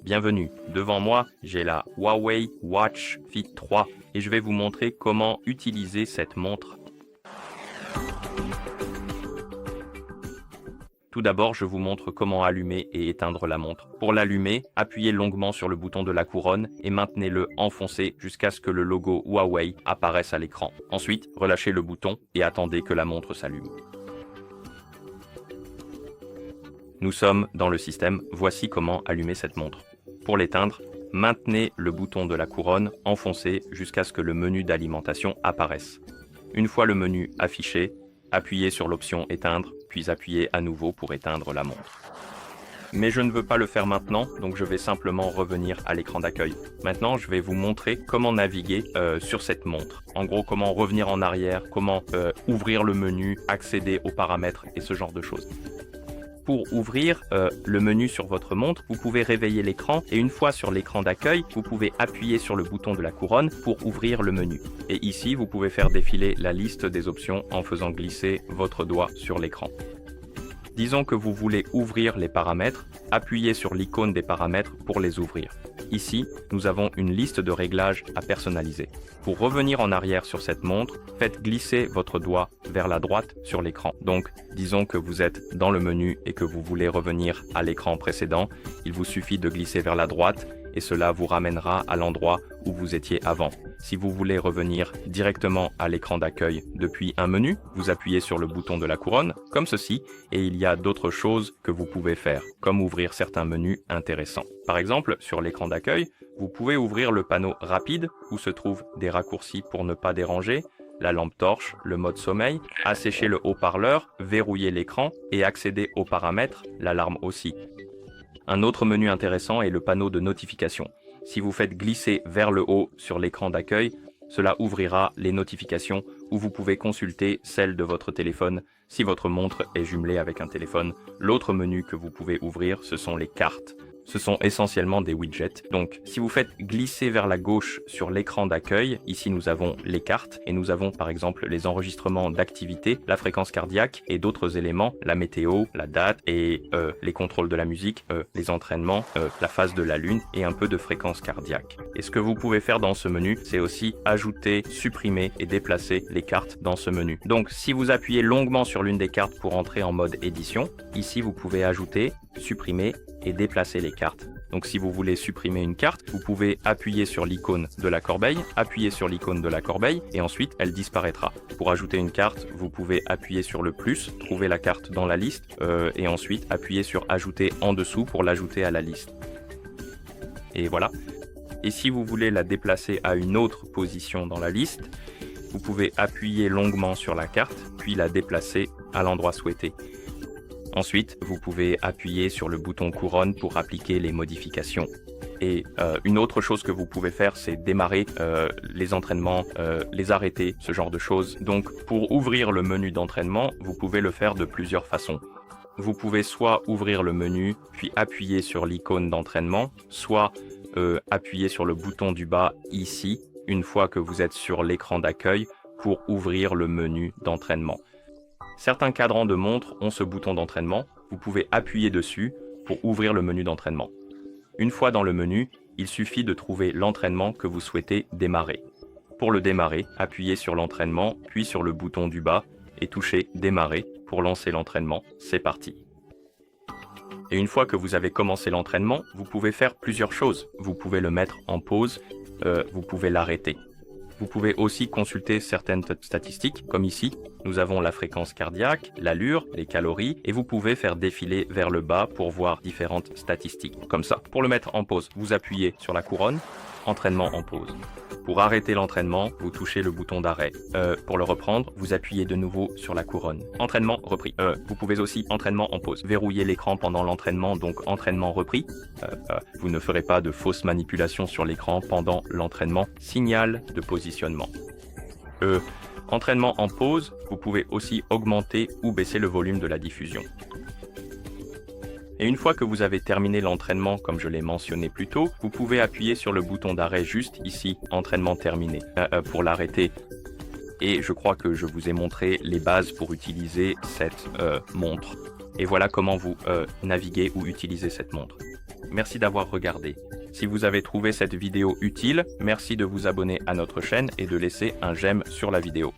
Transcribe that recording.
Bienvenue, devant moi, j'ai la Huawei Watch Fit 3 et je vais vous montrer comment utiliser cette montre. Tout d'abord, je vous montre comment allumer et éteindre la montre. Pour l'allumer, appuyez longuement sur le bouton de la couronne et maintenez-le enfoncé jusqu'à ce que le logo Huawei apparaisse à l'écran. Ensuite, relâchez le bouton et attendez que la montre s'allume. Nous sommes dans le système, voici comment allumer cette montre. Pour l'éteindre, maintenez le bouton de la couronne enfoncé jusqu'à ce que le menu d'alimentation apparaisse. Une fois le menu affiché, appuyez sur l'option éteindre, puis appuyez à nouveau pour éteindre la montre. Mais je ne veux pas le faire maintenant, donc je vais simplement revenir à l'écran d'accueil. Maintenant, je vais vous montrer comment naviguer sur cette montre. En gros, comment revenir en arrière, comment ouvrir le menu, accéder aux paramètres et ce genre de choses. Pour ouvrir le menu sur votre montre, vous pouvez réveiller l'écran et une fois sur l'écran d'accueil, vous pouvez appuyer sur le bouton de la couronne pour ouvrir le menu. Et ici, vous pouvez faire défiler la liste des options en faisant glisser votre doigt sur l'écran. Disons que vous voulez ouvrir les paramètres, appuyez sur l'icône des paramètres pour les ouvrir. Ici, nous avons une liste de réglages à personnaliser. Pour revenir en arrière sur cette montre, faites glisser votre doigt vers la droite sur l'écran. Donc, disons que vous êtes dans le menu et que vous voulez revenir à l'écran précédent, il vous suffit de glisser vers la droite et cela vous ramènera à l'endroit où vous étiez avant. Si vous voulez revenir directement à l'écran d'accueil depuis un menu, vous appuyez sur le bouton de la couronne, comme ceci, et il y a d'autres choses que vous pouvez faire, comme ouvrir certains menus intéressants. Par exemple, sur l'écran d'accueil, vous pouvez ouvrir le panneau rapide, où se trouvent des raccourcis pour ne pas déranger, la lampe torche, le mode sommeil, assécher le haut-parleur, verrouiller l'écran et accéder aux paramètres, l'alarme aussi. Un autre menu intéressant est le panneau de notification. Si vous faites glisser vers le haut sur l'écran d'accueil, cela ouvrira les notifications où vous pouvez consulter celles de votre téléphone si votre montre est jumelée avec un téléphone. L'autre menu que vous pouvez ouvrir, ce sont les cartes. Ce sont essentiellement des widgets. Donc, si vous faites glisser vers la gauche sur l'écran d'accueil, ici nous avons les cartes et nous avons par exemple les enregistrements d'activité, la fréquence cardiaque et d'autres éléments, la météo, la date et les contrôles de la musique, les entraînements, la phase de la lune et un peu de fréquence cardiaque. Et ce que vous pouvez faire dans ce menu, c'est aussi ajouter, supprimer et déplacer les cartes dans ce menu. Donc, si vous appuyez longuement sur l'une des cartes pour entrer en mode édition, ici vous pouvez ajouter, supprimer et déplacer les cartes. Donc si vous voulez supprimer une carte, vous pouvez appuyer sur l'icône de la corbeille, appuyer sur l'icône de la corbeille et ensuite elle disparaîtra. Pour ajouter une carte, vous pouvez appuyer sur le plus, trouver la carte dans la liste et ensuite appuyer sur ajouter en dessous pour l'ajouter à la liste. Et voilà. Et si vous voulez la déplacer à une autre position dans la liste, vous pouvez appuyer longuement sur la carte puis la déplacer à l'endroit souhaité. Ensuite, vous pouvez appuyer sur le bouton couronne pour appliquer les modifications. Et une autre chose que vous pouvez faire, c'est démarrer les entraînements, les arrêter, ce genre de choses. Donc, pour ouvrir le menu d'entraînement, vous pouvez le faire de plusieurs façons. Vous pouvez soit ouvrir le menu, puis appuyer sur l'icône d'entraînement, soit appuyer sur le bouton du bas ici, une fois que vous êtes sur l'écran d'accueil, pour ouvrir le menu d'entraînement. Certains cadrans de montre ont ce bouton d'entraînement, vous pouvez appuyer dessus pour ouvrir le menu d'entraînement. Une fois dans le menu, il suffit de trouver l'entraînement que vous souhaitez démarrer. Pour le démarrer, appuyez sur l'entraînement, puis sur le bouton du bas et touchez Démarrer pour lancer l'entraînement. C'est parti. Et une fois que vous avez commencé l'entraînement, vous pouvez faire plusieurs choses. Vous pouvez le mettre en pause, vous pouvez l'arrêter. Vous pouvez aussi consulter certaines statistiques, comme ici, nous avons la fréquence cardiaque, l'allure, les calories, et vous pouvez faire défiler vers le bas pour voir différentes statistiques, comme ça. Pour le mettre en pause, vous appuyez sur la couronne, entraînement en pause. Pour arrêter l'entraînement, vous touchez le bouton d'arrêt. Pour le reprendre, vous appuyez de nouveau sur la couronne. Entraînement repris. Vous pouvez aussi entraînement en pause. Verrouiller l'écran pendant l'entraînement, donc entraînement repris. Vous ne ferez pas de fausses manipulations sur l'écran pendant l'entraînement. Signal de positionnement. Entraînement en pause, vous pouvez aussi augmenter ou baisser le volume de la diffusion. Et une fois que vous avez terminé l'entraînement, comme je l'ai mentionné plus tôt, vous pouvez appuyer sur le bouton d'arrêt juste ici, entraînement terminé, pour l'arrêter. Et je crois que je vous ai montré les bases pour utiliser cette montre. Et voilà comment vous naviguez ou utilisez cette montre. Merci d'avoir regardé. Si vous avez trouvé cette vidéo utile, merci de vous abonner à notre chaîne et de laisser un j'aime sur la vidéo.